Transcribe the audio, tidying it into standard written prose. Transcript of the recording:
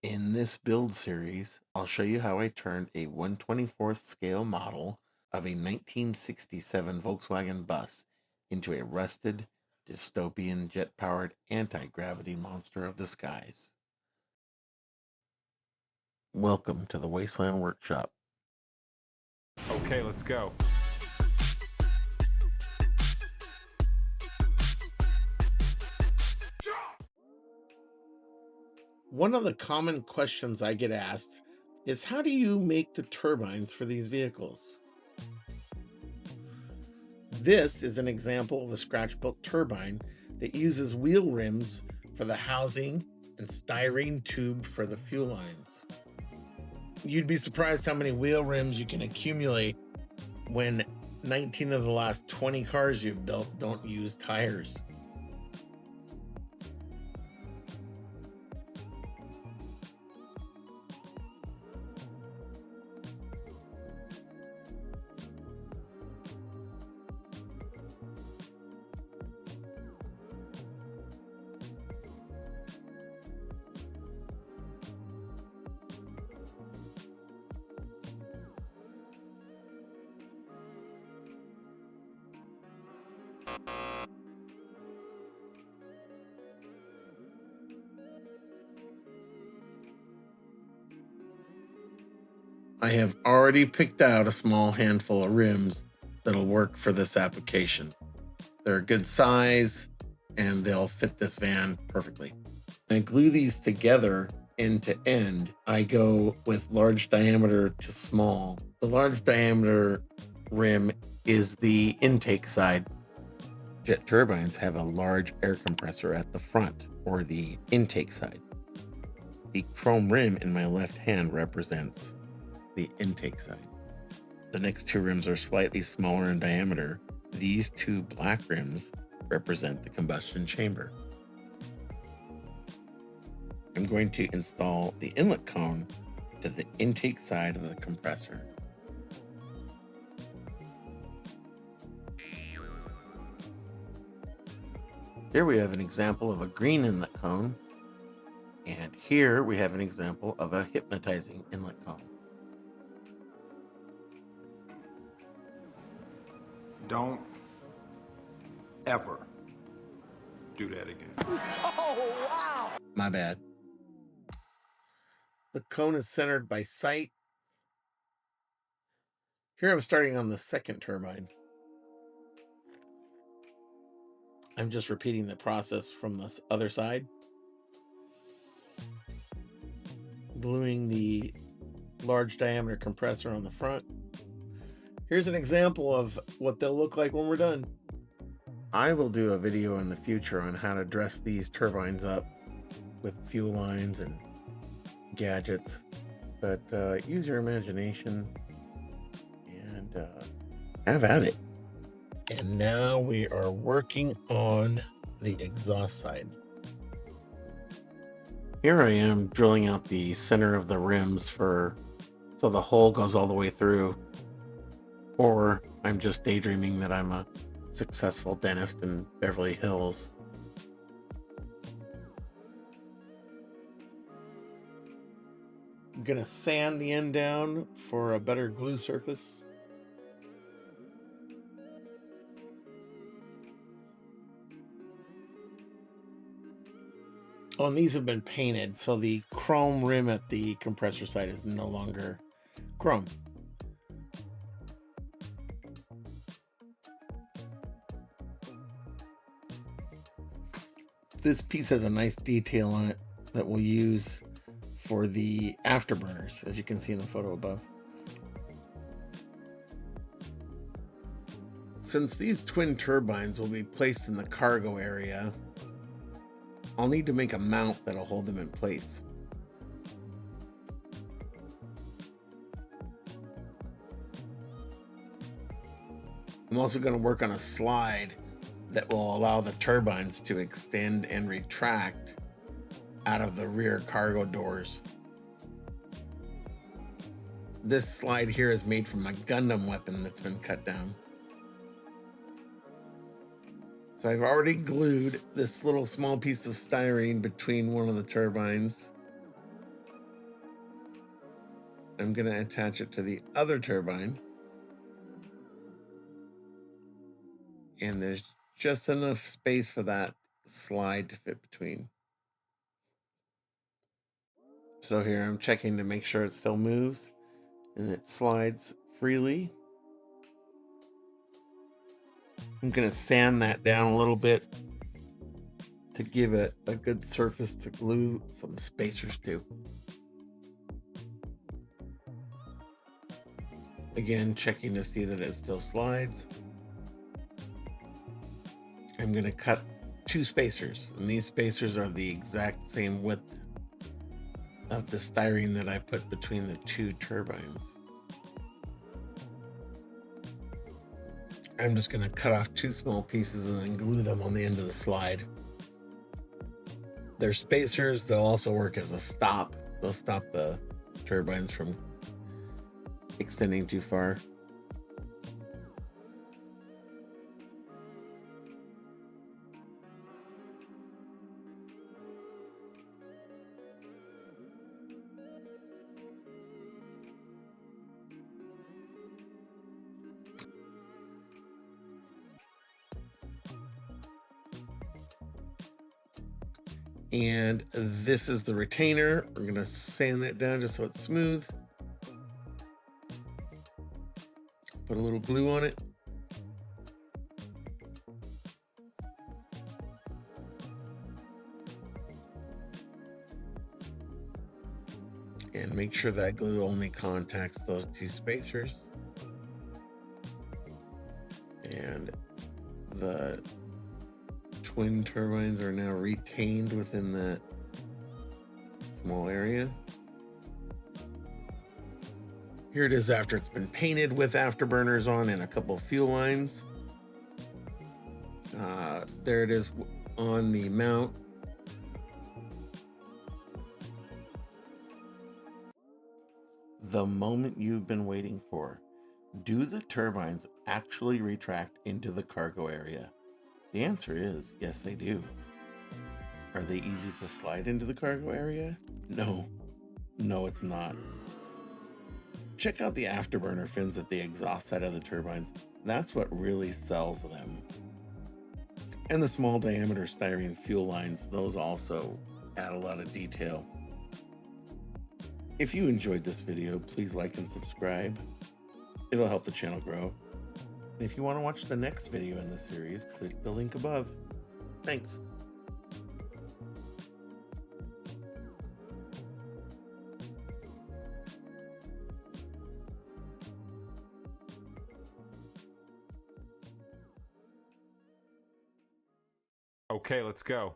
In this build series, I'll show you how I turned a 1/24th scale model of a 1967 Volkswagen bus into a rusted, dystopian jet-powered anti-gravity monster of the skies. Welcome to the Wasteland Workshop. Okay, let's go. One of the common questions I get asked is, how do you make the turbines for these vehicles? This is an example of a scratch-built turbine that uses wheel rims for the housing and styrene tube for the fuel lines. You'd be surprised how many wheel rims you can accumulate when 19 of the last 20 cars you've built don't use tires. I have already picked out a small handful of rims that'll work for this application. They're a good size and they'll fit this van perfectly. I glue these together end to end. I go with large diameter to small. The large diameter rim is the intake side. Jet turbines have a large air compressor at the front, or the intake side. The chrome rim in my left hand represents the intake side. The next two rims are slightly smaller in diameter. These two black rims represent the combustion chamber. I'm going to install the inlet cone to the intake side of the compressor. Here we have an example of a green inlet cone, and here we have an example of a hypnotizing inlet cone. Don't ever do that again. Oh, wow! My bad. The cone is centered by sight. Here I'm starting on the second turbine. I'm just repeating the process from the other side. Gluing the large diameter compressor on the front. Here's an example of what they'll look like when we're done. I will do a video in the future on how to dress these turbines up with fuel lines and gadgets, but use your imagination and have at it. And now we are working on the exhaust side. Here I am drilling out the center of the rims so the hole goes all the way through. Or I'm just daydreaming that I'm a successful dentist in Beverly Hills. I'm gonna sand the end down for a better glue surface. Oh, and these have been painted, so the chrome rim at the compressor side is no longer chrome. This piece has a nice detail on it that we'll use for the afterburners, as you can see in the photo above. Since these twin turbines will be placed in the cargo area, I'll need to make a mount that'll hold them in place. I'm also going to work on a slide that will allow the turbines to extend and retract out of the rear cargo doors. This slide here is made from a Gundam weapon that's been cut down. So I've already glued this little small piece of styrene between one of the turbines. I'm going to attach it to the other turbine. And there's just enough space for that slide to fit between. So here I'm checking to make sure it still moves and it slides freely. I'm going to sand that down a little bit to give it a good surface to glue some spacers to. Again, checking to see that it still slides. I'm going to cut 2 spacers, and these spacers are the exact same width of the styrene that I put between the 2 turbines. I'm just going to cut off 2 small pieces and then glue them on the end of the slide. They're spacers. They'll also work as a stop. They'll stop the turbines from extending too far. And this is the retainer. We're going to sand that down just so it's smooth. Put a little glue on it. And make sure that glue only contacts those 2 spacers. And the twin turbines are now retained within that small area. Here it is after it's been painted with afterburners on and a couple of fuel lines. There it is on the mount. The moment you've been waiting for. Do the turbines actually retract into the cargo area? The answer is yes, they do. Are they easy to slide into the cargo area? No, it's not. Check out the afterburner fins at the exhaust side of the turbines. That's what really sells them. And the small diameter styrene fuel lines, those also add a lot of detail. If you enjoyed this video, please like and subscribe. It'll help the channel grow. If you want to watch the next video in the series, click the link above. Thanks. Okay, let's go.